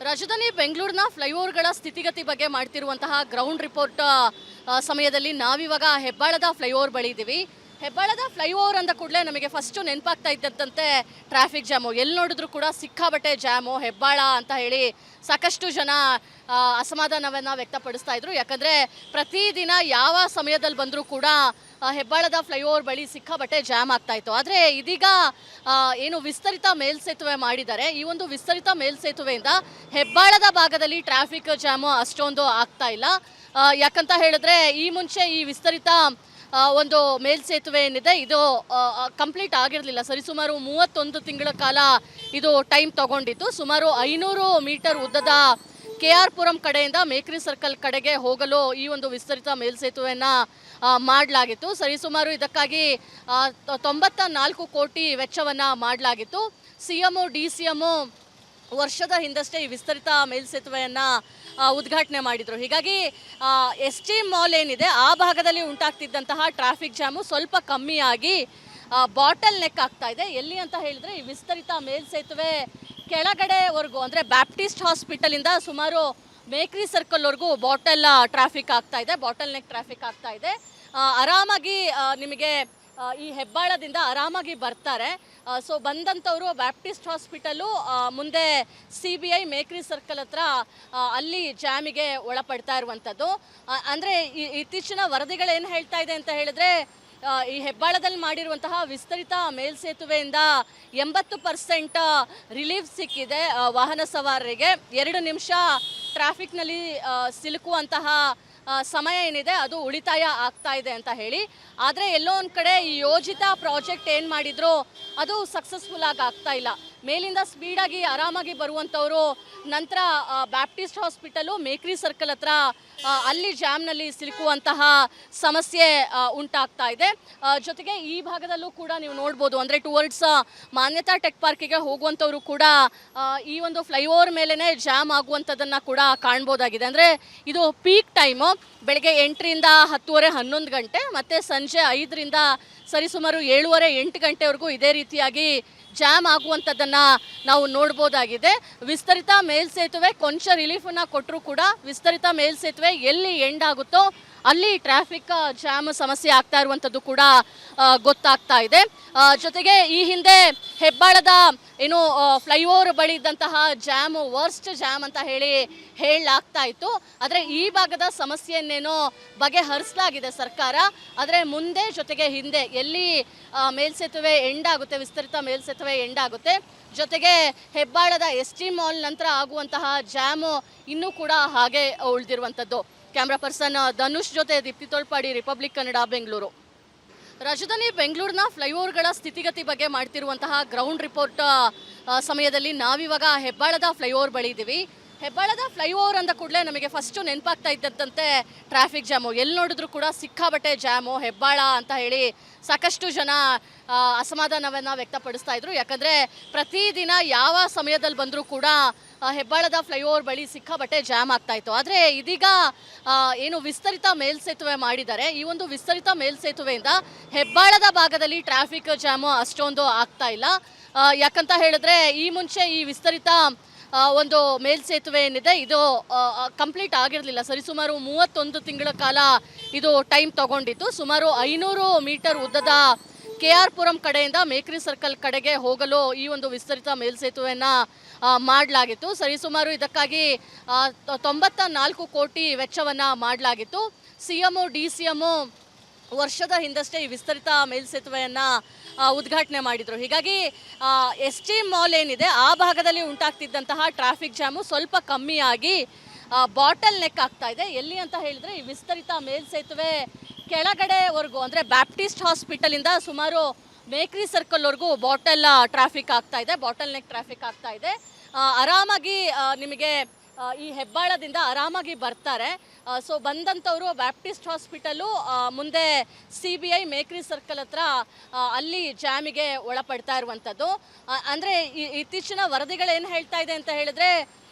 ರಾಜಧಾನಿ ಬೆಂಗಳೂರಿನ ಫ್ಲೈಓವರ್ಗಳ ಸ್ಥಿತಿಗತಿ ಬಗ್ಗೆ ಮಾಡ್ತಿರುವಂತಹ ಗ್ರೌಂಡ್ ರಿಪೋರ್ಟ್ ಸಮಯದಲ್ಲಿ ನಾವಿವಾಗ ಹೆಬ್ಬಾಳದ ಫ್ಲೈಓವರ್ ಬಳಿ ಇದ್ದೀವಿ. ಹೆಬ್ಬಾಳದ ಫ್ಲೈಓವರ್ ಅಂದ ಕೂಡಲೇ ನಮಗೆ ಫಸ್ಟು ನೆನಪಾಗ್ತಾ ಇದ್ದಂತೆ ಟ್ರಾಫಿಕ್ ಜಾಮು. ಎಲ್ಲಿ ನೋಡಿದ್ರು ಕೂಡ ಸಿಕ್ಕಾಬಟ್ಟೆ ಜಾಮು. ಹೆಬ್ಬಾಳ ಅಂತ ಹೇಳಿ ಸಾಕಷ್ಟು ಜನ ಅಸಮಾಧಾನವನ್ನು ವ್ಯಕ್ತಪಡಿಸ್ತಾ ಇದ್ರು. ಯಾಕಂದರೆ ಪ್ರತಿದಿನ ಯಾವ ಸಮಯದಲ್ಲಿ ಬಂದರೂ ಕೂಡ ಹೆಬ್ಬಾಳದ ಫ್ಲೈಓವರ್ ಬಳಿ ಸಿಕ್ಕಾಬಟ್ಟೆ ಜಾಮ್ ಆಗ್ತಾ ಇತ್ತು. ಆದರೆ ಇದೀಗ ಏನು ವಿಸ್ತರಿತ ಮೇಲ್ಸೇತುವೆ ಮಾಡಿದ್ದಾರೆ, ಈ ಒಂದು ವಿಸ್ತರಿತ ಮೇಲ್ಸೇತುವೆಯಿಂದ ಹೆಬ್ಬಾಳದ ಭಾಗದಲ್ಲಿ ಟ್ರಾಫಿಕ್ ಜಾಮು ಅಷ್ಟೊಂದು ಆಗ್ತಾ ಇಲ್ಲ. ಯಾಕಂತ ಹೇಳಿದ್ರೆ ಈ ಮುಂಚೆ ಈ ವಿಸ್ತರಿತ ಒಂದು ಮೇಲ್ಸೇತುವೆ ಏನಿದೆ ಇದು ಕಂಪ್ಲೀಟ್ ಆಗಿರಲಿಲ್ಲ. ಸರಿಸುಮಾರು 31 ತಿಂಗಳ ಕಾಲ ಇದು ಟೈಮ್ ತಗೊಂಡಿತ್ತು. ಸುಮಾರು 500 ಮೀಟರ್ ಉದ್ದದ KR ಪುರಂ ಕಡೆಯಿಂದ ಮೇಕ್ರಿ ಸರ್ಕಲ್ ಕಡೆಗೆ ಹೋಗಲು ಈ ಒಂದು ವಿಸ್ತರಿತ ಮೇಲ್ಸೇತುವೆಯನ್ನು ಮಾಡಲಾಗಿತ್ತು. ಸರಿಸುಮಾರು ಇದಕ್ಕಾಗಿ 94 ಕೋಟಿ ವೆಚ್ಚವನ್ನು ಮಾಡಲಾಗಿತ್ತು. CM DCM ವರ್ಷದ ಹಿಂದಷ್ಟೇ ಈ ವಿಸ್ತರಿತ ಮೇಲ್ಸೇತುವೆಯನ್ನು ಉದ್ಘಾಟನೆ ಮಾಡಿದರು. ಹೀಗಾಗಿ ST ಮಾಲ್ ಏನಿದೆ ಆ ಭಾಗದಲ್ಲಿ ಉಂಟಾಗ್ತಿದ್ದಂತಹ ಟ್ರಾಫಿಕ್ ಜಾಮು ಸ್ವಲ್ಪ ಕಮ್ಮಿಯಾಗಿ ಬಾಟಲ್ ನೆಕ್ ಆಗ್ತಾ ಇದೆ. ಎಲ್ಲಿ ಅಂತ ಹೇಳಿದ್ರೆ ಈ ವಿಸ್ತರಿತ ಮೇಲ್ಸೇತುವೆ ಕೆಳಗಡೆವರೆಗೂ ಅಂದರೆ ಬ್ಯಾಪ್ಟಿಸ್ಟ್ ಹಾಸ್ಪಿಟಲಿಂದ ಸುಮಾರು ಮೇಕ್ರಿ ಸರ್ಕಲ್ವರೆಗೂ ಟ್ರಾಫಿಕ್ ಆಗ್ತಾ ಇದೆ, ಬಾಟಲ್ ನೆಕ್ ಟ್ರಾಫಿಕ್ ಆಗ್ತಾ ಇದೆ. ಆರಾಮಾಗಿ ನಿಮಗೆ ಈ ಹೆಬ್ಬಾಳದಿಂದ ಆರಾಮಾಗಿ ಬರ್ತಾರೆ. ಸೊ ಬಂದಂಥವರು ಬ್ಯಾಪ್ಟಿಸ್ಟ್ ಹಾಸ್ಪಿಟಲು ಮುಂದೆ CBI ಮೇಕ್ರಿ ಸರ್ಕಲ್ ಹತ್ರ ಅಲ್ಲಿ ಜಾಮಿಗೆ ಒಳಪಡ್ತಾ ಇರುವಂಥದ್ದು. ಅಂದರೆ ಇತ್ತೀಚಿನ ವರದಿಗಳೇನು ಹೇಳ್ತಾ ಇದೆ ಅಂತ ಹೇಳಿದ್ರೆ ಈ ಹೆಬ್ಬಾಳದಲ್ಲಿ ಮಾಡಿರುವಂತಹ ವಿಸ್ತರಿತ ಮೇಲ್ಸೇತುವೆಯಿಂದ 80% ರಿಲೀಫ್ ಸಿಕ್ಕಿದೆ ವಾಹನ ಸವಾರರಿಗೆ. 2 ನಿಮಿಷ ಟ್ರಾಫಿಕ್ನಲ್ಲಿ ಸಿಲುಕುವಂತಹ ಸಮಯ ಏನಿದೆ ಅದು ಉಳಿತಾಯ ಆಗ್ತಾ ಇದೆ ಅಂತ ಹೇಳಿ. ಆದರೆ ಎಲ್ಲೋ ಒಂದು ಕಡೆ ಈ ಯೋಜಿತ ಪ್ರಾಜೆಕ್ಟ್ ಏನು ಮಾಡಿದ್ರು ಅದು ಸಕ್ಸಸ್ಫುಲ್ ಆಗಿ ಆಗ್ತಾ ಇಲ್ಲ. ಮೇಲಿಂದ ಸ್ಪೀಡಾಗಿ ಆರಾಮಾಗಿ ಬರುವಂಥವರು ನಂತರ ಬ್ಯಾಪ್ಟಿಸ್ಟ್ ಹಾಸ್ಪಿಟಲು ಮೇಕ್ರಿ ಸರ್ಕಲ್ ಹತ್ರ ಅಲ್ಲಿ ಜಾಮ್ನಲ್ಲಿ ಸಿಲುಕುವಂತಹ ಸಮಸ್ಯೆ ಉಂಟಾಗ್ತಾ ಇದೆ. ಜೊತೆಗೆ ಈ ಭಾಗದಲ್ಲೂ ಕೂಡ ನೀವು ನೋಡ್ಬೋದು, ಅಂದರೆ ಟುವರ್ಡ್ಸ್ ಮಾನ್ಯತಾ ಟೆಕ್ ಪಾರ್ಕಿಗೆ ಹೋಗುವಂಥವರು ಕೂಡ ಈ ಒಂದು ಫ್ಲೈಓವರ್ ಮೇಲೇ ಜಾಮ್ ಆಗುವಂಥದ್ದನ್ನು ಕೂಡ ಕಾಣ್ಬೋದಾಗಿದೆ. ಅಂದರೆ ಇದು ಪೀಕ್ ಟೈಮು, ಬೆಳಗ್ಗೆ 8ರಿಂದ 10:30 11 ಗಂಟೆ, ಮತ್ತು ಸಂಜೆ 5ರಿಂದ ಸರಿಸುಮಾರು 7:30 8 ಗಂಟೆವರೆಗೂ ಇದೇ ರೀತಿಯಾಗಿ ಜಾಮ್ ಆಗುವಂಥದ್ದನ್ನು ನಾವು ನೋಡ್ಬೋದಾಗಿದೆ. ವಿಸ್ತರಿತ ಮೇಲ್ಸೇತುವೆ ಕೊಂಚ ರಿಲೀಫನ್ನು ಕೊಟ್ಟರೂ ಕೂಡ ವಿಸ್ತರಿತ ಮೇಲ್ಸೇತುವೆ ಎಲ್ಲಿ ಎಂಡ್ ಆಗುತ್ತೋ ಅಲ್ಲಿ ಟ್ರಾಫಿಕ್ ಜಾಮ್ ಸಮಸ್ಯೆ ಆಗ್ತಾ ಇರುವಂಥದ್ದು ಕೂಡ ಗೊತ್ತಾಗ್ತಾ ಇದೆ. ಜೊತೆಗೆ ಈ ಹಿಂದೆ ಹೆಬ್ಬಾಳದ ಏನು ಫ್ಲೈಓವರ್ ಬಳಿ ಇದ್ದಂತಹ ಜಾಮು ವರ್ಸ್ಟ್ ಜಾಮ್ ಅಂತ ಹೇಳಲಾಗ್ತಾ ಇತ್ತು. ಆದರೆ ಈ ಭಾಗದ ಸಮಸ್ಯೆಯನ್ನೇನೋ ಬಗೆಹರಿಸಲಾಗಿದೆ ಸರ್ಕಾರ. ಆದರೆ ಮುಂದೆ ಜೊತೆಗೆ ಹಿಂದೆ ಎಲ್ಲಿ ಮೇಲ್ಸೇತುವೆ ಎಂಡ್ ಆಗುತ್ತೆ, ವಿಸ್ತರಿತ ಮೇಲ್ಸೇತುವೆ ಎಂಡ್ ಆಗುತ್ತೆ, ಜೊತೆಗೆ ಹೆಬ್ಬಾಳದ ST ಮಾಲ್ ನಂತರ ಆಗುವಂತಹ ಜಾಮು ಇನ್ನೂ ಕೂಡ ಹಾಗೆ ಉಳಿದಿರುವಂಥದ್ದು. ಕ್ಯಾಮ್ರಾ ಪರ್ಸನ್ ಧನುಷ್ ಜೊತೆ ದೀಪ್ತಿ ತೋಳ್ಪಾಡಿ, ರಿಪಬ್ಲಿಕ್ ಕನ್ನಡ, ಬೆಂಗಳೂರು. ರಾಜಧಾನಿ ಬೆಂಗಳೂರಿನ ಫ್ಲೈಓವರ್ಗಳ ಸ್ಥಿತಿಗತಿ ಬಗ್ಗೆ ಮಾಡ್ತಿರುವಂತಹ ಗ್ರೌಂಡ್ ರಿಪೋರ್ಟ್ ಸಮಯದಲ್ಲಿ ನಾವಿವಾಗ ಹೆಬ್ಬಾಳದ ಫ್ಲೈಓವರ್ ಬಳಿ ಇದ್ದೀವಿ. ಹೆಬ್ಬಾಳದ ಫ್ಲೈಓವರ್ ಅಂದ ಕೂಡಲೇ ನಮಗೆ ಫಸ್ಟು ನೆನಪಾಗ್ತಾ ಇದ್ದಂತೆ ಟ್ರಾಫಿಕ್ ಜಾಮು. ಎಲ್ಲಿ ನೋಡಿದ್ರು ಕೂಡ ಸಿಕ್ಕಾಬಟ್ಟೆ ಜಾಮು. ಹೆಬ್ಬಾಳ ಅಂತ ಹೇಳಿ ಸಾಕಷ್ಟು ಜನ ಅಸಮಾಧಾನವನ್ನು ವ್ಯಕ್ತಪಡಿಸ್ತಾ ಇದ್ರು. ಯಾಕಂದರೆ ಪ್ರತಿದಿನ ಯಾವ ಸಮಯದಲ್ಲಿ ಬಂದರೂ ಕೂಡ ಹೆಬ್ಬಾಳದ ಫ್ಲೈಓವರ್ ಬಳಿ ಸಿಕ್ಕಾಬಟ್ಟೆ ಜಾಮ್ ಆಗ್ತಾ ಇತ್ತು. ಆದರೆ ಇದೀಗ ಏನು ವಿಸ್ತರಿತ ಮೇಲ್ಸೇತುವೆ ಮಾಡಿದ್ದಾರೆ, ಈ ಒಂದು ವಿಸ್ತರಿತ ಮೇಲ್ಸೇತುವೆಯಿಂದ ಹೆಬ್ಬಾಳದ ಭಾಗದಲ್ಲಿ ಟ್ರಾಫಿಕ್ ಜಾಮು ಅಷ್ಟೊಂದು ಆಗ್ತಾ ಇಲ್ಲ. ಯಾಕಂತ ಹೇಳಿದ್ರೆ ಈ ಮುಂಚೆ ಈ ವಿಸ್ತರಿತ ಒಂದು ಮೇಲ್ಸೇತುವೆ ಏನಿದೆ ಇದು ಕಂಪ್ಲೀಟ್ ಆಗಿರಲಿಲ್ಲ. ಸರಿಸುಮಾರು 31 ತಿಂಗಳ ಕಾಲ ಇದು ಟೈಮ್ ತಗೊಂಡಿತ್ತು. ಸುಮಾರು 500 ಮೀಟರ್ ಉದ್ದದ KR ಪುರಂ ಕಡೆಯಿಂದ ಮೇಕ್ರಿ ಸರ್ಕಲ್ ಕಡೆಗೆ ಹೋಗಲು ಈ ಒಂದು ವಿಸ್ತರಿತ ಮೇಲ್ಸೇತುವೆಯನ್ನು ಮಾಡಲಾಗಿತ್ತು. ಸರಿಸುಮಾರು ಇದಕ್ಕಾಗಿ 94 ಕೋಟಿ ವೆಚ್ಚವನ್ನು ಮಾಡಲಾಗಿತ್ತು. CM DCM ವರ್ಷದ ಹಿಂದಷ್ಟೇ ಈ ವಿಸ್ತರಿತ ಮೇಲ್ಸೇತುವೆಯನ್ನು ಉದ್ಘಾಟನೆ ಮಾಡಿದರು. ಹೀಗಾಗಿ ST ಮಾಲ್ ಏನಿದೆ ಆ ಭಾಗದಲ್ಲಿ ಉಂಟಾಗ್ತಿದ್ದಂತಹ ಟ್ರಾಫಿಕ್ ಜಾಮು ಸ್ವಲ್ಪ ಕಮ್ಮಿಯಾಗಿ ಬಾಟಲ್ ನೆಕ್ ಆಗ್ತಾ ಇದೆ. ಎಲ್ಲಿ ಅಂತ ಹೇಳಿದ್ರೆ ಈ ವಿಸ್ತರಿತ ಮೇಲ್ಸೇತುವೆ ಕೆಳಗಡೆವರೆಗೂ, ಅಂದರೆ ಬ್ಯಾಪ್ಟಿಸ್ಟ್ ಹಾಸ್ಪಿಟಲಿಂದ ಸುಮಾರು ಮೇಕ್ರಿ ಸರ್ಕಲ್ವರೆಗೂ ಟ್ರಾಫಿಕ್ ಆಗ್ತಾ ಇದೆ, ಬಾಟಲ್ ನೆಕ್ ಟ್ರಾಫಿಕ್ ಆಗ್ತಾ ಇದೆ. ಆರಾಮಾಗಿ ನಿಮಗೆ ಈ ಹೆಬ್ಬಾಳದಿಂದ ಆರಾಮಾಗಿ ಬರ್ತಾರೆ. ಸೊ ಬಂದಂಥವರು ಬ್ಯಾಪ್ಟಿಸ್ಟ್ ಹಾಸ್ಪಿಟಲು ಮುಂದೆ CBI ಮೇಕ್ರಿ ಸರ್ಕಲ್ ಹತ್ರ ಅಲ್ಲಿ ಜಾಮಿಗೆ ಒಳಪಡ್ತಾ ಇರುವಂಥದ್ದು. ಅಂದರೆ ಇತ್ತೀಚಿನ ವರದಿಗಳೇನು ಹೇಳ್ತಾ ಇದೆ ಅಂತ ಹೇಳಿದ್ರೆ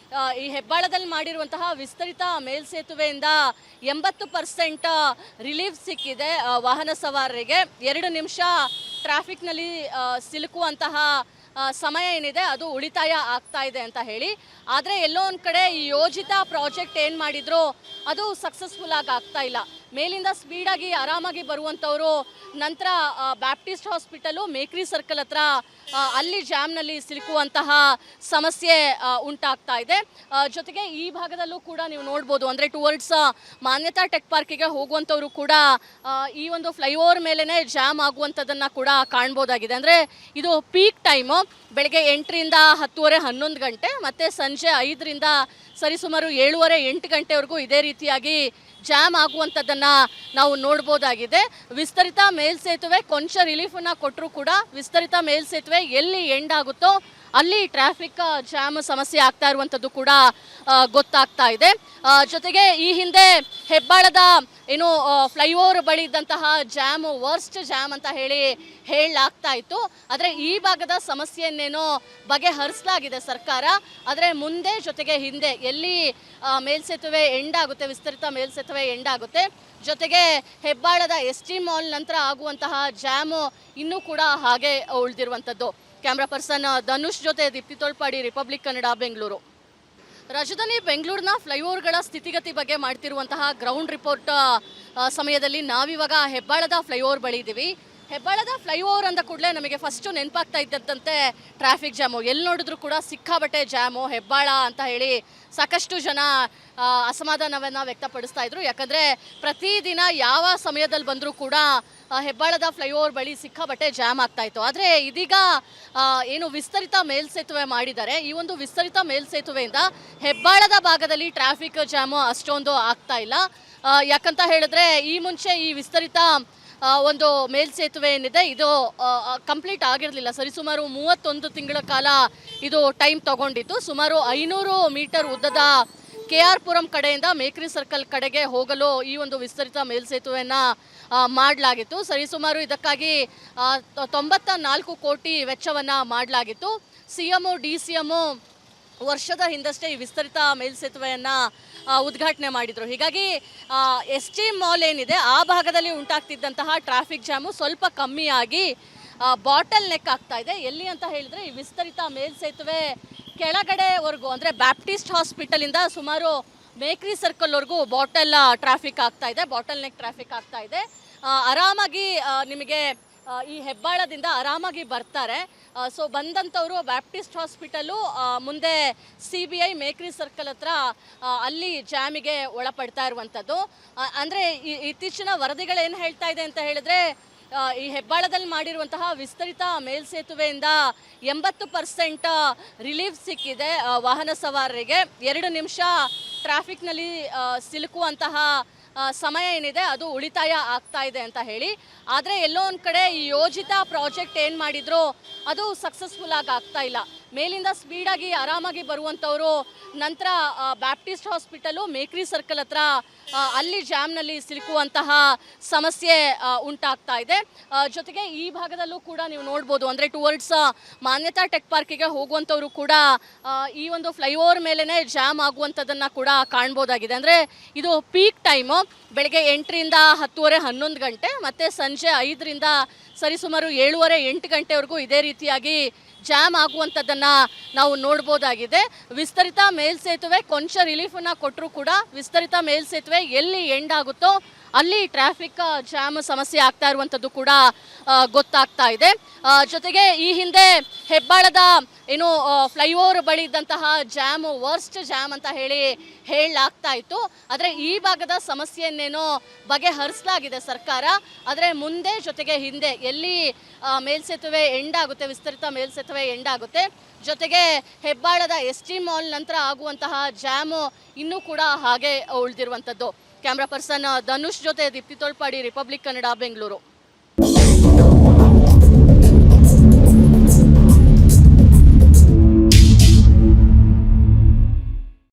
ಈ ಹೆಬ್ಬಾಳದಲ್ಲಿ ಮಾಡಿರುವಂತಹ ವಿಸ್ತರಿತ ಮೇಲ್ಸೇತುವೆಯಿಂದ 80% ರಿಲೀಫ್ ಸಿಕ್ಕಿದೆ ವಾಹನ ಸವಾರರಿಗೆ. 2 ನಿಮಿಷ ಟ್ರಾಫಿಕ್ನಲ್ಲಿ ಸಿಲುಕುವಂತಹ ಸಮಯ ಏನಿದೆ ಅದು ಉಳಿತಾಯ ಆಗ್ತಾ ಇದೆ ಅಂತ ಹೇಳಿ. ಆದರೆ ಎಲ್ಲೋ ಒಂದು ಕಡೆ ಈ ಯೋಜಿತ ಪ್ರಾಜೆಕ್ಟ್ ಏನು ಮಾಡಿದ್ರು ಅದು ಸಕ್ಸಸ್ಫುಲ್ ಆಗಿ ಆಗ್ತಾ ಇಲ್ಲ. ಮೇಲಿಂದ ಸ್ಪೀಡಾಗಿ ಆರಾಮಾಗಿ ಬರುವಂಥವರು ನಂತರ ಬ್ಯಾಪ್ಟಿಸ್ಟ್ ಹಾಸ್ಪಿಟಲು ಮೇಕ್ರಿ ಸರ್ಕಲ್ ಹತ್ರ ಅಲ್ಲಿ ಜಾಮ್ನಲ್ಲಿ ಸಿಲುಕುವಂತಹ ಸಮಸ್ಯೆ ಉಂಟಾಗ್ತಾ ಇದೆ. ಜೊತೆಗೆ ಈ ಭಾಗದಲ್ಲೂ ಕೂಡ ನೀವು ನೋಡ್ಬೋದು, ಅಂದರೆ ಟುವರ್ಡ್ಸ್ ಮಾನ್ಯತಾ ಟೆಕ್ ಪಾರ್ಕಿಗೆ ಹೋಗುವಂಥವರು ಕೂಡ ಈ ಒಂದು ಫ್ಲೈಓವರ್ ಮೇಲೇ ಜಾಮ್ ಆಗುವಂಥದ್ದನ್ನು ಕೂಡ ಕಾಣ್ಬೋದಾಗಿದೆ. ಅಂದರೆ ಇದು ಪೀಕ್ ಟೈಮು, ಬೆಳಗ್ಗೆ 8ರಿಂದ 10:30 11 ಗಂಟೆ, ಮತ್ತು ಸಂಜೆ 5ರಿಂದ ಸರಿಸುಮಾರು 7:30 8 ಗಂಟೆವರೆಗೂ ಇದೇ ರೀತಿಯಾಗಿ ಜಾಮ್ ಆಗುವಂಥದ್ದನ್ನು ನಾವು ನೋಡ್ಬೋದಾಗಿದೆ. ವಿಸ್ತರಿತ ಮೇಲ್ಸೇತುವೆ ಕೊಂಚ ರಿಲೀಫನ್ನು ಕೊಟ್ಟರೂ ಕೂಡ ವಿಸ್ತರಿತ ಮೇಲ್ಸೇತುವೆ ಎಲ್ಲಿ ಎಂಡ್ ಆಗುತ್ತೋ ಅಲ್ಲಿ ಟ್ರಾಫಿಕ್ ಜಾಮ್ ಸಮಸ್ಯೆ ಆಗ್ತಾ ಇರುವಂಥದ್ದು ಕೂಡ ಗೊತ್ತಾಗ್ತಾ ಇದೆ. ಜೊತೆಗೆ ಈ ಹಿಂದೆ ಹೆಬ್ಬಾಳದ ಏನು ಫ್ಲೈಓವರ್ ಬಳಿ ಇದ್ದಂತಹ ಜಾಮು ವರ್ಸ್ಟ್ ಜಾಮ್ ಅಂತ ಹೇಳಲಾಗ್ತಾ ಇತ್ತು. ಆದರೆ ಈ ಭಾಗದ ಸಮಸ್ಯೆಯನ್ನೇನೋ ಬಗೆಹರಿಸಲಾಗಿದೆ ಸರ್ಕಾರ. ಆದರೆ ಮುಂದೆ ಜೊತೆಗೆ ಹಿಂದೆ ಎಲ್ಲಿ ಮೇಲ್ಸೇತುವೆ ಎಂಡ್ ಆಗುತ್ತೆ, ವಿಸ್ತರಿತ ಮೇಲ್ಸೇತುವೆ ಎಂಡ್ ಆಗುತ್ತೆ, ಜೊತೆಗೆ ಹೆಬ್ಬಾಳದ ST ಮಾಲ್ ನಂತರ ಆಗುವಂತಹ ಜಾಮು ಇನ್ನೂ ಕೂಡ ಹಾಗೆ ಉಳಿದಿರುವಂಥದ್ದು. ಕ್ಯಾಮ್ರಾ ಪರ್ಸನ್ ಧನುಷ್ ಜೊತೆ ದೀಪ್ತಿ ತೋಳ್ಪಾಡಿ, ರಿಪಬ್ಲಿಕ್ ಕನ್ನಡ, ಬೆಂಗಳೂರು. ರಾಜಧಾನಿ ಬೆಂಗಳೂರಿನ ಫ್ಲೈಓವರ್ಗಳ ಸ್ಥಿತಿಗತಿ ಬಗ್ಗೆ ಮಾಡ್ತಿರುವಂತಹ ಗ್ರೌಂಡ್ ರಿಪೋರ್ಟ್ ಸಮಯದಲ್ಲಿ ನಾವಿವಾಗ ಹೆಬ್ಬಾಳದ ಫ್ಲೈಓವರ್ ಬಳಿ ಇದ್ದೀವಿ. ಹೆಬ್ಬಾಳದ ಫ್ಲೈಓವರ್ ಅಂದ ಕೂಡಲೇ ನಮಗೆ ಫಸ್ಟು ನೆನಪಾಗ್ತಾ ಇದ್ದಂತೆ ಟ್ರಾಫಿಕ್ ಜಾಮು. ಎಲ್ಲಿ ನೋಡಿದ್ರು ಕೂಡ ಸಿಕ್ಕಾಬಟ್ಟೆ ಜಾಮು ಹೆಬ್ಬಾಳ ಅಂತ ಹೇಳಿ ಸಾಕಷ್ಟು ಜನ ಅಸಮಾಧಾನವನ್ನು ವ್ಯಕ್ತಪಡಿಸ್ತಾ ಇದ್ರು. ಯಾಕಂದರೆ ಪ್ರತಿದಿನ ಯಾವ ಸಮಯದಲ್ಲಿ ಬಂದರೂ ಕೂಡ ಹೆಬ್ಬಾಳದ ಫ್ಲೈಓವರ್ ಬಳಿ ಸಿಕ್ಕಾಬಟ್ಟೆ ಜಾಮ್ ಆಗ್ತಾ ಇತ್ತು. ಆದರೆ ಇದೀಗ ಏನು ವಿಸ್ತರಿತ ಮೇಲ್ಸೇತುವೆ ಮಾಡಿದ್ದಾರೆ, ಈ ಒಂದು ವಿಸ್ತರಿತ ಮೇಲ್ಸೇತುವೆಯಿಂದ ಹೆಬ್ಬಾಳದ ಭಾಗದಲ್ಲಿ ಟ್ರಾಫಿಕ್ ಜಾಮು ಅಷ್ಟೊಂದು ಆಗ್ತಾ ಇಲ್ಲ. ಯಾಕಂತ ಹೇಳಿದ್ರೆ ಈ ಮುಂಚೆ ಈ ವಿಸ್ತರಿತ ಒಂದು ಮೇಲ್ಸೇತುವೆ ಏನಿದೆ ಇದು ಕಂಪ್ಲೀಟ್ ಆಗಿರಲಿಲ್ಲ. ಸರಿಸುಮಾರು 31 ತಿಂಗಳ ಕಾಲ ಇದು ಟೈಮ್ ತಗೊಂಡಿತ್ತು. ಸುಮಾರು 500 ಮೀಟರ್ ಉದ್ದದ KR ಪುರಂ ಕಡೆಯಿಂದ ಮೇಕ್ರಿ ಸರ್ಕಲ್ ಕಡೆಗೆ ಹೋಗಲು ಈ ಒಂದು ವಿಸ್ತರಿತ ಮೇಲ್ಸೇತುವೆಯನ್ನು ಮಾಡಲಾಗಿತ್ತು. ಸರಿಸುಮಾರು ಇದಕ್ಕಾಗಿ 94 ಕೋಟಿ ವೆಚ್ಚವನ್ನು ಮಾಡಲಾಗಿತ್ತು. CM DCM ವರ್ಷದ ಹಿಂದಷ್ಟೇ ಈ ವಿಸ್ತರಿತ ಮೇಲ್ಸೇತುವೆಯನ್ನು ಉದ್ಘಾಟನೆ ಮಾಡಿದರು. ಹೀಗಾಗಿ ST ಮಾಲ್ ಏನಿದೆ ಆ ಭಾಗದಲ್ಲಿ ಉಂಟಾಗ್ತಿದ್ದಂತಹ ಟ್ರಾಫಿಕ್ ಜಾಮು ಸ್ವಲ್ಪ ಕಮ್ಮಿಯಾಗಿ ಬಾಟಲ್ ನೆಕ್ ಆಗ್ತಾ ಇದೆ. ಎಲ್ಲಿ ಅಂತ ಹೇಳಿದ್ರೆ ಈ ವಿಸ್ತರಿತ ಮೇಲ್ಸೇತುವೆ ಕೆಳಗಡೆವರೆಗೂ, ಅಂದರೆ ಬ್ಯಾಪ್ಟಿಸ್ಟ್ ಹಾಸ್ಪಿಟಲಿಂದ ಸುಮಾರು ಮೇಕ್ರಿ ಸರ್ಕಲ್ವರೆಗೂ ಬಾಟಲ್ ಟ್ರಾಫಿಕ್ ಆಗ್ತಾ ಇದೆ, ಬಾಟಲ್ ನೆಕ್ ಟ್ರಾಫಿಕ್ ಆಗ್ತಾ ಇದೆ. ಆರಾಮಾಗಿ ನಿಮಗೆ ಈ ಹೆಬ್ಬಾಳದಿಂದ ಆರಾಮಾಗಿ ಬರ್ತಾರೆ. ಸೊ ಬಂದಂಥವರು ಬ್ಯಾಪ್ಟಿಸ್ಟ್ ಹಾಸ್ಪಿಟಲು ಮುಂದೆ CBI ಮೇಕ್ರಿ ಸರ್ಕಲ್ ಹತ್ರ ಅಲ್ಲಿ ಜಾಮಿಗೆ ಒಳಪಡ್ತಾ ಇರುವಂಥದ್ದು. ಅಂದರೆ ಇತ್ತೀಚಿನ ವರದಿಗಳೇನು ಹೇಳ್ತಾ ಇದೆ ಅಂತ ಹೇಳಿದ್ರೆ ಈ ಹೆಬ್ಬಾಳದಲ್ಲಿ ಮಾಡಿರುವಂತಹ ವಿಸ್ತರಿತ ಮೇಲ್ಸೇತುವೆಯಿಂದ 80% ರಿಲೀಫ್ ಸಿಕ್ಕಿದೆ ವಾಹನ ಸವಾರರಿಗೆ. 2 ನಿಮಿಷ ಟ್ರಾಫಿಕ್ನಲ್ಲಿ ಸಿಲುಕುವಂತಹ ಸಮಯ ಏನಿದೆ ಅದು ಉಳಿತಾಯ ಆಗ್ತಾ ಇದೆ ಅಂತ ಹೇಳಿ. ಆದರೆ ಎಲ್ಲೋ ಒಂದು ಕಡೆ ಈ ಯೋಜಿತ ಪ್ರಾಜೆಕ್ಟ್ ಏನು ಮಾಡಿದ್ರು ಅದು ಸಕ್ಸಸ್ಫುಲ್ ಆಗಿ ಆಗ್ತಾ ಇಲ್ಲ. ಮೇಲಿಂದ ಸ್ಪೀಡಾಗಿ ಆರಾಮಾಗಿ ಬರುವಂಥವರು ನಂತರ ಬ್ಯಾಪ್ಟಿಸ್ಟ್ ಹಾಸ್ಪಿಟಲು ಮೇಕ್ರಿ ಸರ್ಕಲ್ ಹತ್ರ ಅಲ್ಲಿ ಜಾಮ್ನಲ್ಲಿ ಸಿಲುಕುವಂತಹ ಸಮಸ್ಯೆ ಉಂಟಾಗ್ತಾ ಇದೆ. ಜೊತೆಗೆ ಈ ಭಾಗದಲ್ಲೂ ಕೂಡ ನೀವು ನೋಡ್ಬೋದು, ಅಂದರೆ ಟುವರ್ಡ್ಸ್ ಮಾನ್ಯತಾ ಟೆಕ್ ಪಾರ್ಕಿಗೆ ಹೋಗುವಂಥವರು ಕೂಡ ಈ ಒಂದು ಫ್ಲೈಓವರ್ ಮೇಲೇ ಜಾಮ್ ಆಗುವಂಥದ್ದನ್ನು ಕೂಡ ಕಾಣ್ಬೋದಾಗಿದೆ. ಅಂದರೆ ಇದು ಪೀಕ್ ಟೈಮು, ಬೆಳಗ್ಗೆ 8ರಿಂದ 10:30 11 ಗಂಟೆ, ಮತ್ತು ಸಂಜೆ 5ರಿಂದ ಸರಿಸುಮಾರು 7:30 8 ಗಂಟೆವರೆಗೂ ಇದೇ ರೀತಿಯಾಗಿ ಜಾಮ್ ಆಗುವಂಥದ್ದನ್ನು ನಾವು ನೋಡ್ಬೋದಾಗಿದೆ. ವಿಸ್ತರಿತ ಮೇಲ್ಸೇತುವೆ ಕೊಂಚ ರಿಲೀಫನ್ನು ಕೊಟ್ಟರೂ ಕೂಡ ವಿಸ್ತರಿತ ಮೇಲ್ಸೇತುವೆ ಎಲ್ಲಿ ಎಂಡ್ ಆಗುತ್ತೋ ಅಲ್ಲಿ ಟ್ರಾಫಿಕ್ ಜಾಮ್ ಸಮಸ್ಯೆ ಆಗ್ತಾ ಇರುವಂಥದ್ದು ಕೂಡ ಗೊತ್ತಾಗ್ತಾ ಇದೆ. ಜೊತೆಗೆ ಈ ಹಿಂದೆ ಹೆಬ್ಬಾಳದ ಏನು ಫ್ಲೈಓವರ್ ಬಳಿ ಇದ್ದಂತಹ ಜಾಮು ವರ್ಸ್ಟ್ ಜಾಮ್ ಅಂತ ಹೇಳಲಾಗ್ತಾ ಇತ್ತು. ಆದರೆ ಈ ಭಾಗದ ಸಮಸ್ಯೆಯನ್ನೇನೋ ಬಗೆಹರಿಸಲಾಗಿದೆ ಸರ್ಕಾರ. ಆದರೆ ಮುಂದೆ ಜೊತೆಗೆ ಹಿಂದೆ ಎಲ್ಲಿ ಮೇಲ್ಸೇತುವೆ ಎಂಡ್ ಆಗುತ್ತೆ, ವಿಸ್ತರಿತ ಮೇಲ್ಸೇತುವೆ ಎಂಡ್ ಆಗುತ್ತೆ, ಜೊತೆಗೆ ಹೆಬ್ಬಾಳದ ST ಮಾಲ್ ನಂತರ ಆಗುವಂತಹ ಜಾಮು ಇನ್ನೂ ಕೂಡ ಹಾಗೆ ಉಳಿದಿರುವಂಥದ್ದು. ಕ್ಯಾಮ್ರಾ ಪರ್ಸನ್ ಧನುಷ್ ಜೊತೆ ದೀಪ್ತಿ ತೋಳ್ಪಾಡಿ, ರಿಪಬ್ಲಿಕ್ ಕನ್ನಡ, ಬೆಂಗಳೂರು.